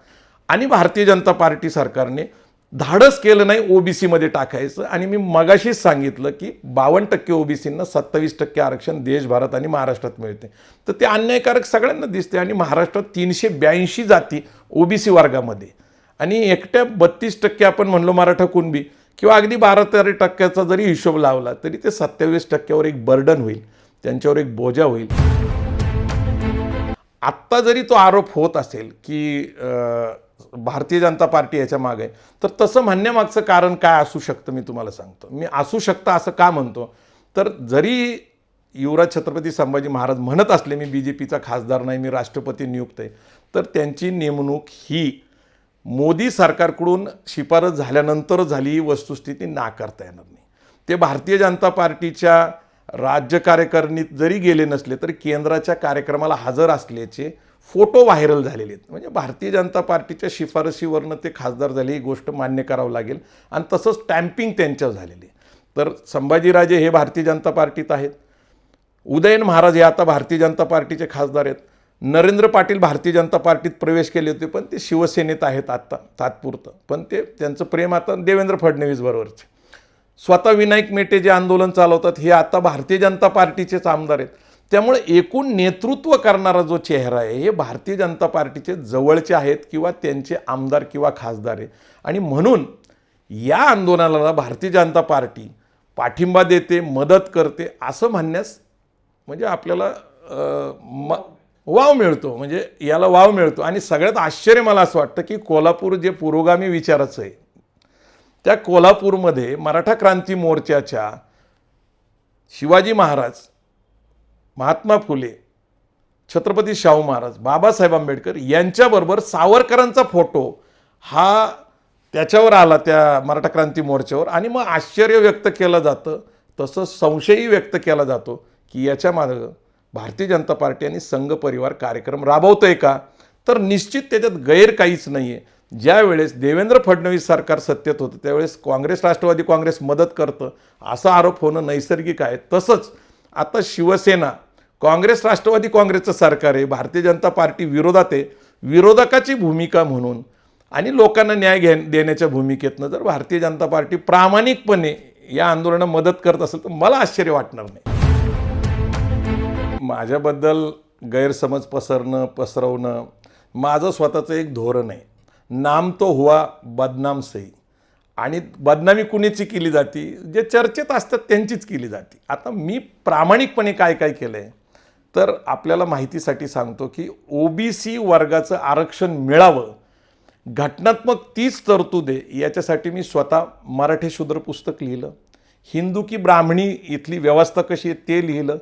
आणि भारतीय जनता पार्टी सरकारने धाडस केलं नाही ओबीसीमध्ये टाकायचं. आणि मी मगाशीच सांगितलं की 52% ओबीसींना 27% आरक्षण देशभरात आणि महाराष्ट्रात मिळते. तर ते अन्यायकारक सगळ्यांना दिसते. आणि महाराष्ट्रात 382 जाती ओबीसी वर्गामध्ये आणि एकट्या 32% आपण म्हणलो मराठा कुणबी किंवा अगदी 12-13% जरी हिशोब लावला तरी ते 27%वर एक बर्डन होईल, त्यांच्यावर एक बोजा होईल. आत्ता जरी तो आरोप होत असेल की भारतीय जनता पार्टी याच्या मागे आहे, तर तसं म्हणण्यामागचं कारण काय असू शकतं मी तुम्हाला सांगतो. मी असू शकतं असं का म्हणतो, तर जरी युवराज छत्रपती संभाजी महाराज म्हणत असले मी BJPचा खासदार नाही, मी राष्ट्रपती नियुक्त आहे, तर त्यांची नेमणूक ही मोदी सरकारकडून शिफारस झाल्यानंतर झाली ही वस्तुस्थिती नाकारता येणार नाही. ते भारतीय जनता पार्टीच्या राज्य कार्यकारिणीत जरी गेले नसले तरी केंद्राच्या कार्यक्रमाला हजर असल्याचे फोटो व्हायरल झालेले आहेत. म्हणजे भारतीय जनता पार्टीच्या शिफारशीवरनं ते खासदार झाले ही गोष्ट मान्य करावं लागेल. आणि तसंच स्टॅम्पिंग त्यांच्यावर झालेली. तर संभाजीराजे हे भारतीय जनता पार्टीत आहेत, उदयन महाराज हे आता भारतीय जनता पार्टीचे खासदार आहेत, नरेंद्र पाटील भारतीय जनता पार्टीत प्रवेश केले होते पण ते शिवसेनेत आहेत आत्ता तात्पुरतं, पण ते त्यांचं प्रेम आता देवेंद्र फडणवीस बरोबरचे. स्वतः विनायक मेटे जे आंदोलन चालवतात हे आता भारतीय जनता पार्टीचेच आमदार आहेत. त्यामुळे एकूण नेतृत्व करणारा जो चेहरा आहे हे भारतीय जनता पार्टीचे जवळचे आहेत किंवा त्यांचे आमदार किंवा खासदार आहे. आणि म्हणून या आंदोलनाला भारतीय जनता पार्टी पाठिंबा देते, मदत करते असं म्हणण्यास म्हणजे आपल्याला वाव मिळतो, म्हणजे याला वाव मिळतो. आणि सगळ्यात आश्चर्य मला असं वाटतं की कोल्हापूर जे पुरोगामी विचाराचं आहे त्या कोल्हापूरमध्ये मराठा क्रांती मोर्चाच्या शिवाजी महाराज, महात्मा फुले, छत्रपती शाहू महाराज, बाबासाहेब आंबेडकर यांच्याबरोबर सावरकरांचा फोटो हा त्याच्यावर आला त्या मराठा क्रांती मोर्चावर. आणि मग आश्चर्य व्यक्त केलं जातं, तसंच संशयही व्यक्त केला जातो की याच्या मागं भारतीय जनता पार्टी आणि संघ परिवार कार्यक्रम राबवतोय का. तर निश्चित त्याच्यात गैर काहीच नाही आहे. ज्या वेळेस देवेंद्र फडणवीस सरकार सत्तेत होतं त्यावेळेस काँग्रेस, राष्ट्रवादी काँग्रेस मदत करतं असा आरोप होणं नैसर्गिक आहे. तसंच आता शिवसेना, काँग्रेस, राष्ट्रवादी काँग्रेसचं सरकार आहे, भारतीय जनता पार्टी विरोधात आहे. विरोधकाची भूमिका म्हणून आणि लोकांना न्याय देण्याच्या भूमिकेतनं जर भारतीय जनता पार्टी प्रामाणिकपणे या आंदोलनाला मदत करत असेल तर मला आश्चर्य वाटणार नाही. माझ्याबद्दल गैरसमज पसरवणं माझं स्वतःचं एक धोरण आहे. नाम तो हुआ बदनाम सही. आणि बदनामी कुणीची केली जाते, जे चर्चेत असतात त्यांचीच केली जाते. आता मी प्रामाणिकपणे काय काय केलं आहे तर आपल्याला माहितीसाठी सांगतो की ओबीसी वर्गाचं आरक्षण मिळावं, घटनात्मक 30 तरतुदे याच्यासाठी मी स्वतः मराठी शूद्र पुस्तक लिहिलं, हिंदू की ब्राह्मणी इथली व्यवस्था कशी आहे ते लिहिलं,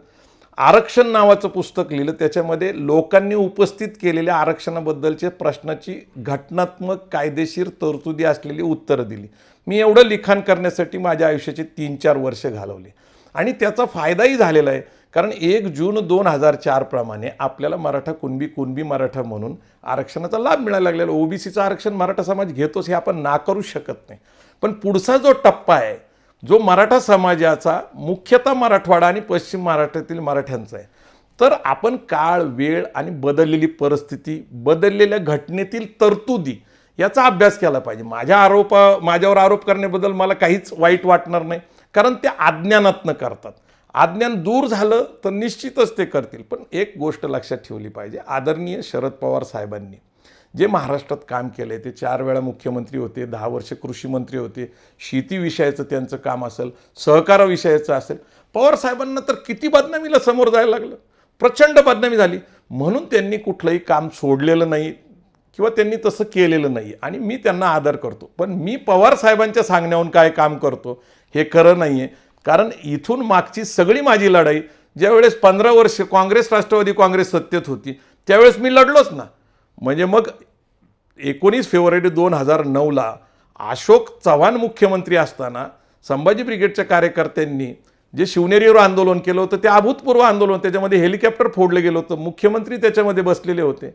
आरक्षण नावाचं पुस्तक लिहिलं. त्याच्यामध्ये लोकांनी उपस्थित केलेल्या आरक्षणाबद्दलचे प्रश्नाची घटनात्मक कायदेशीर तरतुदी असलेली उत्तरं दिली. मी एवढं लिखाण करण्यासाठी माझ्या आयुष्याचे 3-4 वर्ष घालवले आणि त्याचा फायदाही झालेला आहे. कारण 1 जून 2004 प्रमाणे आपल्याला मराठा कुणबी मराठा म्हणून आरक्षणाचा लाभ मिळायला लागलेला. ओबीसीचं आरक्षण मराठा समाज घेतोच हे आपण नाकारू शकत नाही. पण पुढचा जो टप्पा आहे जो मराठा समाजाचा मुख्यतः मराठवाडा आणि पश्चिम महाराष्ट्रातील मराठ्यांचा आहे, तर आपण काळ, वेळ आणि बदललेली परिस्थिती, बदललेल्या घटनेतील तरतुदी याचा अभ्यास केला पाहिजे. माझ्यावर आरोप करण्याबद्दल मला काहीच वाईट वाटणार नाही, कारण ते अज्ञानातनं करतात. अज्ञान दूर झालं तर निश्चितच ते करतील. पण एक गोष्ट लक्षात ठेवली पाहिजे, आदरणीय शरद पवार साहेबांनी जे महाराष्ट्रात काम केलं आहे, ते 4 वेळा मुख्यमंत्री होते, 10 वर्ष कृषी मंत्री होते, शेतीविषयाचं त्यांचं काम असेल, सहकाराविषयाचं असेल. पवार साहेबांना तर किती बदनामीला समोर जायला लागलं, प्रचंड बदनामी झाली. म्हणून त्यांनी कुठलंही काम सोडलेलं नाही किंवा त्यांनी तसं केलेलं नाही आणि मी त्यांना आदर करतो. पण मी पवार साहेबांच्या सांगण्याहून काय काम करतो हे खरं नाही आहे. कारण इथून मागची सगळी माझी लढाई ज्यावेळेस 15 वर्ष काँग्रेस, राष्ट्रवादी काँग्रेस सत्तेत होती त्यावेळेस मी लढलोच ना. म्हणजे मग 19 फेब्रुवारी 2009ला अशोक चव्हाण मुख्यमंत्री असताना संभाजी ब्रिगेडच्या कार्यकर्त्यांनी जे शिवनेरीवर आंदोलन केलं होतं ते अभूतपूर्व आंदोलन, त्याच्यामध्ये हेलिकॉप्टर फोडलं गेलं होतं, मुख्यमंत्री त्याच्यामध्ये बसलेले होते.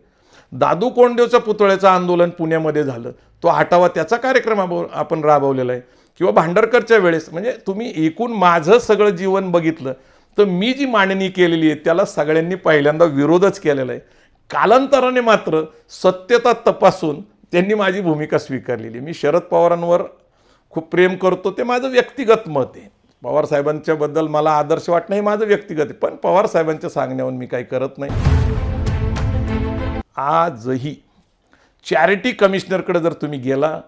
दादू कोंडदेवच्या पुतळ्याचं आंदोलन पुण्यामध्ये झालं, तो हटावा त्याचा कार्यक्रम आपण राबवलेला आहे. किंवा भांडरकरच्या वेळेस, म्हणजे तुम्ही एकूण माझं सगळं जीवन बघितलं तर मी जी मांडणी केलेली आहे त्याला सगळ्यांनी पहिल्यांदा विरोधच केलेला आहे. कालांतराने मात्र सत्यता तपासून त्यांनी माझी भूमिका स्वीकारलेली. मी शरद पवारांवर खूप प्रेम करतो, ते माझं व्यक्तिगत मत आहे. पवार साहेबांच्याबद्दल मला आदर्श वाटणं हे माझं व्यक्तिगत आहे, पण पवार साहेबांच्या सांगण्यावरून मी काही करत नाही. आजही चॅरिटी कमिशनरकडे जर तुम्ही गेला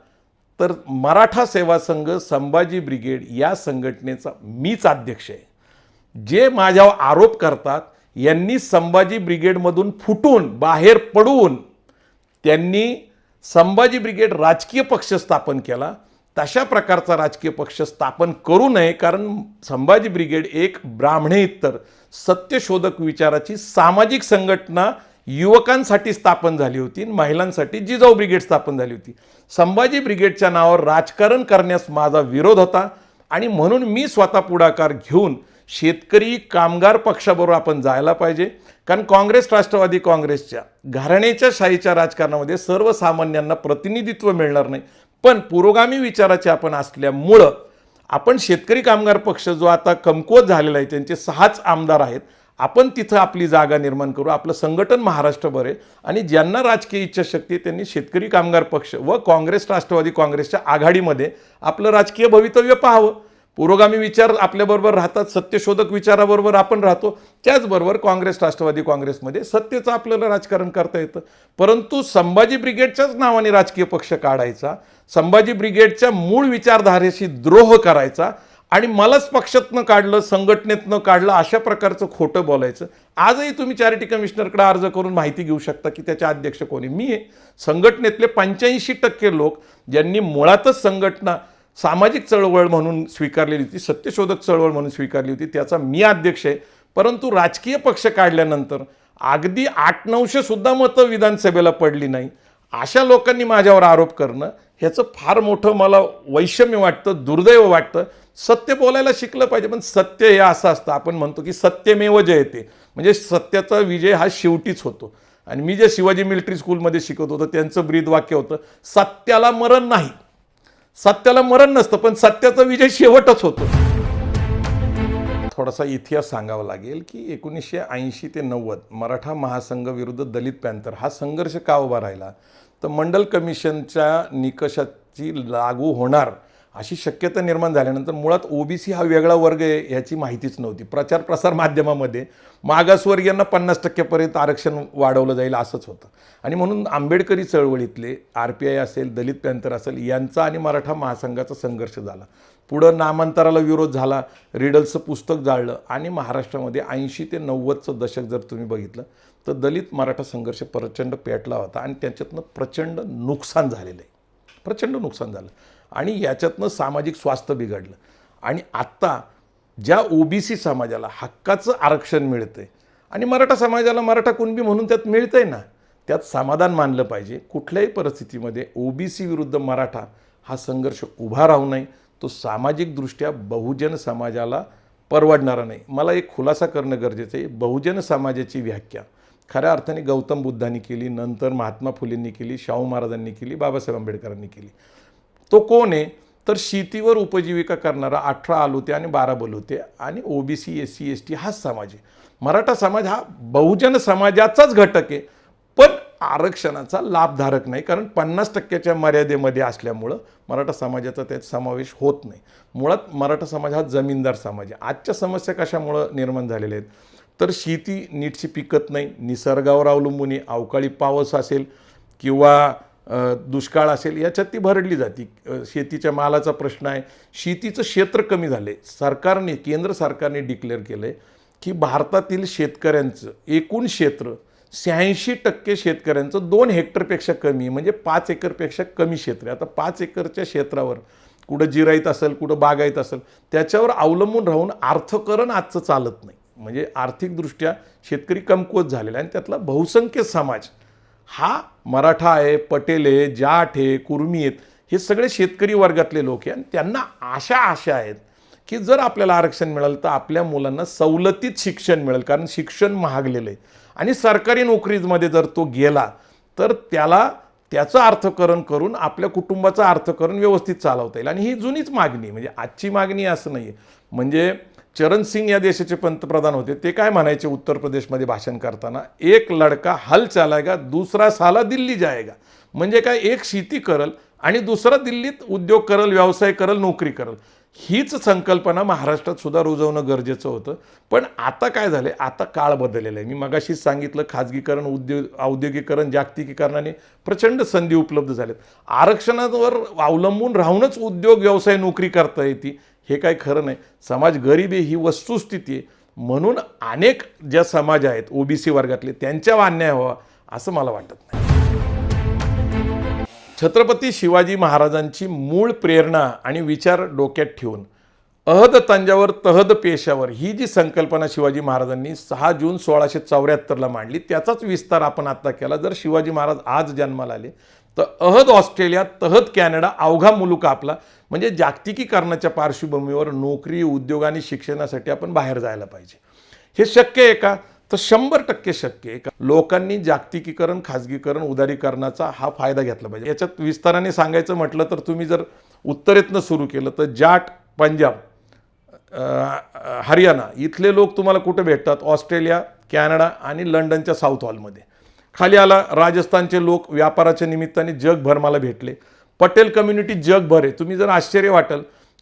तर मराठा सेवा संघ संभाजी ब्रिगेड या संघटनेचा मीच अध्यक्ष आहे. जे माझ्यावर आरोप करतात यांनी संभाजी ब्रिगेडमधून फुटून बाहेर पडून त्यांनी संभाजी ब्रिगेड राजकीय पक्ष स्थापन केला. तशा प्रकारचा राजकीय पक्ष स्थापन करू नये, कारण संभाजी ब्रिगेड एक ब्राह्मणेतर सत्यशोधक विचाराची सामाजिक संघटना युवकांसाठी स्थापन झाली होती, महिलांसाठी जिजाऊ ब्रिगेड स्थापन झाली होती. संभाजी ब्रिगेडच्या नावावर राजकारण करण्यास माझा विरोध होता आणि म्हणून मी स्वतः पुढाकार घेऊन शेतकरी कामगार पक्षाबरोबर आपण जायला पाहिजे. कारण काँग्रेस राष्ट्रवादी काँग्रेसच्या घराण्याच्या शाहीच्या राजकारणामध्ये सर्वसामान्यांना प्रतिनिधित्व मिळणार नाही, पण पुरोगामी विचाराचे आपण असल्यामुळं आपण शेतकरी कामगार पक्ष जो आता कमकुवत झालेला आहे, त्यांचे 6च आमदार आहेत, आपण तिथं आपली जागा निर्माण करू. आपलं संघटन महाराष्ट्रभर आहे आणि ज्यांना राजकीय इच्छाशक्ती आहे त्यांनी शेतकरी कामगार पक्ष व काँग्रेस राष्ट्रवादी काँग्रेसच्या आघाडीमध्ये आपलं राजकीय भवितव्य पाहावं. पुरोगामी विचार आपल्याबरोबर राहतात, सत्यशोधक विचाराबरोबर आपण राहतो, त्याचबरोबर काँग्रेस राष्ट्रवादी काँग्रेसमध्ये सत्तेचं आपल्याला राजकारण करता येतं. परंतु संभाजी ब्रिगेडच्याच नावाने राजकीय पक्ष काढायचा, संभाजी ब्रिगेडच्या मूळ विचारधारेशी द्रोह करायचा आणि मलाच पक्षातनं काढलं, संघटनेतनं काढलं, अशा प्रकारचं खोटं बोलायचं. आजही तुम्ही चॅरिटी कमिशनरकडे अर्ज करून माहिती घेऊ शकता की त्याचे अध्यक्ष कोणी. मी आहे. संघटनेतले 85% लोक ज्यांनी मुळातच संघटना सामाजिक चळवळ म्हणून स्वीकारलेली होती, सत्यशोधक चळवळ म्हणून स्वीकारली होती, त्याचा मी अध्यक्ष आहे. परंतु राजकीय पक्ष काढल्यानंतर अगदी 800-900 सुद्धा मतं विधानसभेला पडली नाही. अशा लोकांनी माझ्यावर आरोप करणं ह्याचं फार मोठं मला वैषम्य वाटतं, दुर्दैव वाटतं. सत्य बोलायला शिकलं पाहिजे, पण सत्य हे असं असतं, आपण म्हणतो की सत्यमेव जयते, म्हणजे सत्याचा विजय हा शेवटीच होतो. आणि मी जे शिवाजी मिलिटरी स्कूलमध्ये शिकवत होतो त्यांचं ब्रीद वाक्य होतं, सत्याला मरण नाही. सत्याला मरण नसतं, पण सत्याचा विजय शेवटच होतो. थोडासा इतिहास सांगावा लागेल की 1980 ते 90 मराठा महासंघ विरुद्ध दलित पॅंथर हा संघर्ष का उभा राहिला, तर मंडल कमिशनच्या निकषाची लागू होणार अशी शक्यता निर्माण झाल्यानंतर मुळात ओबीसी हा वेगळा वर्ग आहे ह्याची माहितीच नव्हती. प्रचार प्रसार माध्यमामध्ये मागासवर्गीयांना 50% आरक्षण वाढवलं जाईल असंच होतं. आणि म्हणून आंबेडकरी चळवळीतले RPI असेल, दलित पॅंथर असेल, यांचा आणि मराठा महासंघाचा संघर्ष झाला. पुढं नामांतराला विरोध झाला, रिडल्सचं पुस्तक जाळलं आणि महाराष्ट्रामध्ये 80 ते 90चं दशक जर तुम्ही बघितलं तर दलित मराठा संघर्ष प्रचंड पेटला होता आणि त्याच्यातनं प्रचंड नुकसान झालेलं आहे, प्रचंड नुकसान झालं आणि याच्यातनं सामाजिक स्वास्थ्य बिघडलं. आणि आत्ता ज्या ओबीसी समाजाला हक्काचं आरक्षण मिळतं आहे आणि मराठा समाजाला मराठा कुणबी म्हणून त्यात मिळतं आहे ना, त्यात समाधान मानलं पाहिजे. कुठल्याही परिस्थितीमध्ये ओबीसी विरुद्ध मराठा हा संघर्ष उभा राहू नये, तो सामाजिकदृष्ट्या बहुजन समाजाला परवडणारा नाही. मला एक खुलासा करणं गरजेचं आहे. बहुजन समाजाची व्याख्या खऱ्या अर्थाने गौतम बुद्धांनी केली, नंतर महात्मा फुलेंनी केली, शाहू महाराजांनी केली, बाबासाहेब आंबेडकरांनी केली. तो कोण आहे, तर शेतीवर उपजीविका करणारा 18 आलुते आणि 12 बलुते आणि ओबीसी SC ST हाच समाज आहे. मराठा समाज हा बहुजन समाजाचाच घटक आहे, पण आरक्षणाचा लाभधारक नाही, कारण 50%च्या मर्यादेमध्ये असल्यामुळं मराठा समाजाचा त्यात समावेश होत नाही. मुळात मराठा समाज हा जमीनदार समाज आहे. आजच्या समस्या कशामुळं निर्माण झालेल्या आहेत, तर शेती नीटशी पिकत नाही, निसर्गावर अवलंबून आहे, अवकाळी पाऊस असेल किंवा दुष्काळ असेल याच्यात ती भरडली जाते. शेतीच्या मालाचा प्रश्न आहे, शेतीचं क्षेत्र कमी झाले. सरकारने, केंद्र सरकारने डिक्लेअर केलं आहे की भारतातील शेतकऱ्यांचं एकूण क्षेत्र 86% शेतकऱ्यांचं 2 हेक्टरपेक्षा कमी, म्हणजे 5 एकरपेक्षा कमी क्षेत्र आहे. आता 5 एकरच्या क्षेत्रावर कुठं जिरायत असेल, कुठं बागायत असेल, त्याच्यावर अवलंबून राहून अर्थकरण आजचं चालत नाही. म्हणजे आर्थिकदृष्ट्या शेतकरी कमकुवत झालेला आहे आणि त्यातला बहुसंख्य समाज हा मराठा आहे, पटेल आहे, जाट आहे, कुर्मी आहेत, हे सगळे शेतकरी वर्गातले लोक आहे आणि त्यांना आशा आहेत की जर आपल्याला आरक्षण मिळालं तर आपल्या मुलांना सवलतीत शिक्षण मिळेल, कारण शिक्षण महागलेलं आहे आणि सरकारी नोकरीमध्ये जर तो गेला तर त्याला त्याचं अर्थकरण करून आपल्या कुटुंबाचं अर्थकरण व्यवस्थित चालवता येईल. आणि ही जुनीच मागणी, म्हणजे आजची मागणी असं नाही आहे. म्हणजे चरण सिंग या देशाचे पंतप्रधान होते, ते काय म्हणायचे उत्तर प्रदेशमध्ये भाषण करताना, एक लडका हल चालायगा दूसरा साला दिल्ली जाएगा. म्हणजे काय, एक शेती करल आणि दुसरा दिल्लीत उद्योग करल, व्यवसाय करल, नोकरी करल. हीच संकल्पना महाराष्ट्रात सुद्धा रुजवणं गरजेचं होतं. पण आता काय झालं, आता काळ बदललेला आहे. मी मगाशीच सांगितलं, खाजगीकरण, औद्योगिकरण, जागतिकीकरणाने प्रचंड संधी उपलब्ध झाल्यात. आरक्षणावर अवलंबून राहूनच उद्योग, व्यवसाय, नोकरी करता येते हे काही खरं नाही. समाज गरीब आहे ही वस्तुस्थिती आहे. म्हणून अनेक ज्या समाज आहेत ओबीसी वर्गातले त्यांच्यावर अन्याय व्हावा असं मला वाटत नाही. छत्रपती शिवाजी महाराजांची मूळ प्रेरणा आणि विचार डोक्यात ठेवून अहद तंजावर तहद पेशावर ही जी संकल्पना शिवाजी महाराजांनी 6 जून 1674ला मांडली, त्याचाच विस्तार आपण आता केला. जर शिवाजी महाराज आज जन्माला आले तर अहद ऑस्ट्रेलिया, तहद कॅनडा, अवघा मुलूक आपला. म्हणजे जागतिकीकरणाच्या पार्श्वभूमीवर नोकरी, उद्योग आणि शिक्षणासाठी आपण बाहेर जायला पाहिजे. हे शक्य आहे का? तर 100% शक्य आहे. लोकांनी जागतिकीकरण, खाजगीकरण, उदारीकरणाचा हा फायदा घेतला पाहिजे. याच्यात विस्ताराने सांगायचं म्हटलं तर तुम्ही जर उत्तरेतनं सुरू केलं तर जाट, पंजाब, हरियाणा इथले लोक तुम्हाला कुठे भेटतात? ऑस्ट्रेलिया, कॅनडा आणि लंडनच्या साऊथ हॉलमध्ये. खाली आला राजस्थानचे लोक व्यापाराच्या निमित्ताने जगभर मला भेटले. पटेल कम्युनिटी जगभर आहे. तुम्ही जर आश्चर्य वाटेल,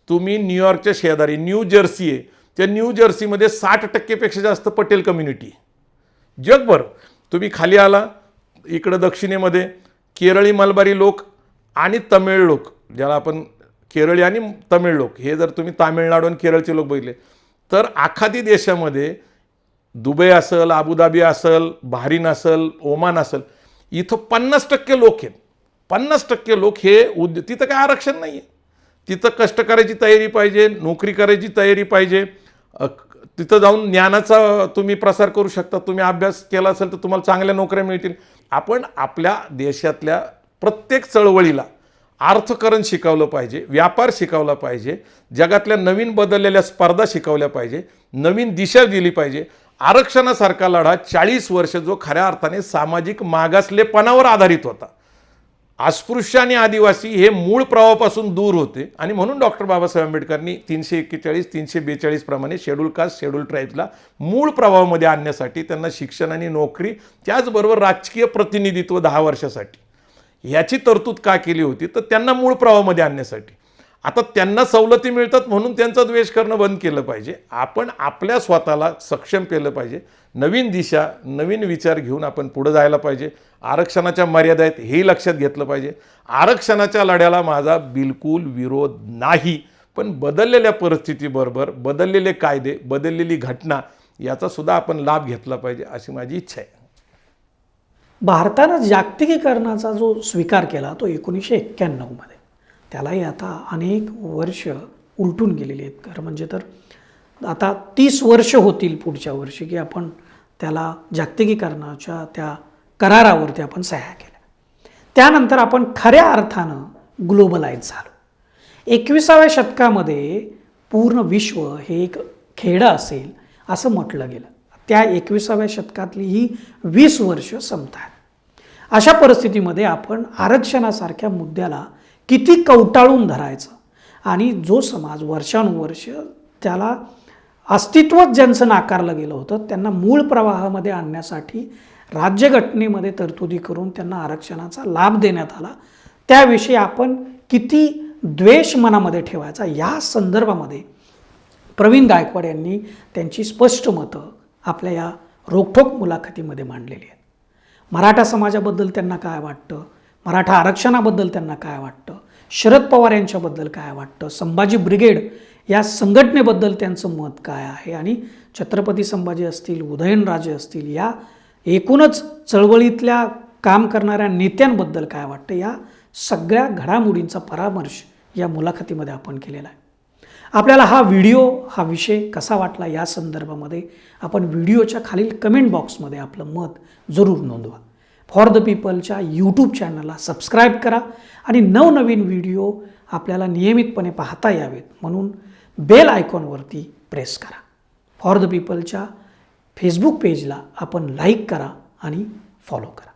तुम्ही न्यूयॉर्कच्या शेजारी न्यू जर्सी आहे, त्या न्यू जर्सीमध्ये 60% जास्त पटेल कम्युनिटी जगभर. तुम्ही खाली आला इकडं दक्षिणेमध्ये केरळी, मलबारी लोक आणि तमिळ लोक, ज्याला आपण केरळी आणि तमिळ लोक, हे जर तुम्ही तामिळनाडू आणि केरळचे लोक बघितले तर आखाती देशामध्ये दुबई असेल, अबुधाबी असेल, बहरीन असेल, ओमान असेल, इथं 50% लोक आहेत. 50% लोक हे तिथं काय आरक्षण नाही आहे. तिथं कष्ट करायची तयारी पाहिजे, नोकरी करायची तयारी पाहिजे. तिथं जाऊन ज्ञानाचा तुम्ही प्रसार करू शकता. तुम्ही अभ्यास केला असेल तर तुम्हाला चांगल्या नोकऱ्या मिळतील. आपण आपल्या देशातल्या प्रत्येक चळवळीला अर्थकारण शिकवलं पाहिजे, व्यापार शिकवला पाहिजे, जगातल्या नवीन बदललेल्या स्पर्धा शिकवल्या पाहिजे, नवीन दिशा दिली पाहिजे. आरक्षणासारखा लढा 40 वर्ष जो खऱ्या अर्थाने सामाजिक मागासलेपणावर आधारित होता, अस्पृश्य आणि आदिवासी हे मूळ प्रवाहापासून दूर होते. आणि म्हणून डॉक्टर बाबासाहेब आंबेडकरांनी 341, 342 प्रमाणे शेड्यूल कास्ट, शेड्यूल ट्राईब्सला मूळ प्रवाहामध्ये आणण्यासाठी त्यांना शिक्षण आणि नोकरी, त्याचबरोबर राजकीय प्रतिनिधित्व 10 वर्षासाठी ह्याची तरतूद का केली होती? तर त्यांना मूळ प्रवाहामध्ये आणण्यासाठी. आता त्यांना सवलती मिळतात म्हणून त्यांचा द्वेष करणं बंद केलं पाहिजे. आपण आपल्या स्वतःला सक्षम केलं पाहिजे. नवीन दिशा, नवीन विचार घेऊन आपण पुढे जायला पाहिजे. आरक्षणाच्या मर्यादा आहेत हे लक्षात घेतलं पाहिजे. आरक्षणाच्या लढ्याला माझा बिलकुल विरोध नाही, पण बदललेल्या परिस्थितीबरोबर बदललेले कायदे, बदललेली घटना याचा सुद्धा आपण लाभ घेतला पाहिजे अशी माझी इच्छा आहे. भारतानं जागतिकीकरणाचा जो स्वीकार केला तो 1991मध्ये, त्यालाही आता अनेक वर्ष उलटून गेलेली आहेत. खरं म्हणजे तर आता 30 वर्ष होतील पुढच्या वर्षी की आपण त्याला जागतिकीकरणाच्या त्या करारावरती आपण सह्या केल्या. त्यानंतर आपण खऱ्या अर्थानं ग्लोबलाइज झालो. 21व्या शतकामध्ये पूर्ण विश्व हे एक खेडं असेल असं म्हटलं गेलं. त्या 21व्या शतकातली ही 20 वर्ष संपतात. अशा परिस्थितीमध्ये आपण आरक्षणासारख्या मुद्द्याला किती कवटाळून धरायचं आणि जो समाज वर्षानुवर्ष त्याला अस्तित्वच ज्यांचं नाकारलं गेलं होतं त्यांना मूळ प्रवाहामध्ये आणण्यासाठी राज्यघटनेमध्ये तरतुदी करून त्यांना आरक्षणाचा लाभ देण्यात आला, त्याविषयी आपण किती द्वेष मनामध्ये ठेवायचा या संदर्भामध्ये प्रवीण गायकवाड यांनी त्यांची स्पष्ट मतं आपल्या या रोखठोक मुलाखतीमध्ये मांडलेली आहेत. मराठा समाजाबद्दल त्यांना काय वाटतं, मराठा आरक्षणाबद्दल त्यांना काय वाटतं, शरद पवार यांच्याबद्दल काय वाटतं, संभाजी ब्रिगेड या संघटनेबद्दल त्यांचं मत काय आहे आणि छत्रपती संभाजी असतील, उदयनराजे असतील, या एकूणच चळवळीतल्या काम करणाऱ्या नेत्यांबद्दल काय वाटतं, या सगळ्या घडामोडींचा परामर्श या मुलाखतीमध्ये आपण केलेला आहे. आपल्याला हा व्हिडिओ, हा विषय कसा वाटला या संदर्भामध्ये आपण व्हिडिओच्या खालील कमेंट बॉक्समध्ये आपलं मत जरूर नोंदवा. फॉर द पीपलच्या यूट्यूब चॅनलला सबस्क्राईब करा आणि नवनवीन व्हिडिओ आपल्याला नियमितपणे पाहता यावेत म्हणून बेल आयकॉनवरती प्रेस करा. फॉर द पीपलच्या फेसबुक पेजला आपण लाईक करा आणि फॉलो करा.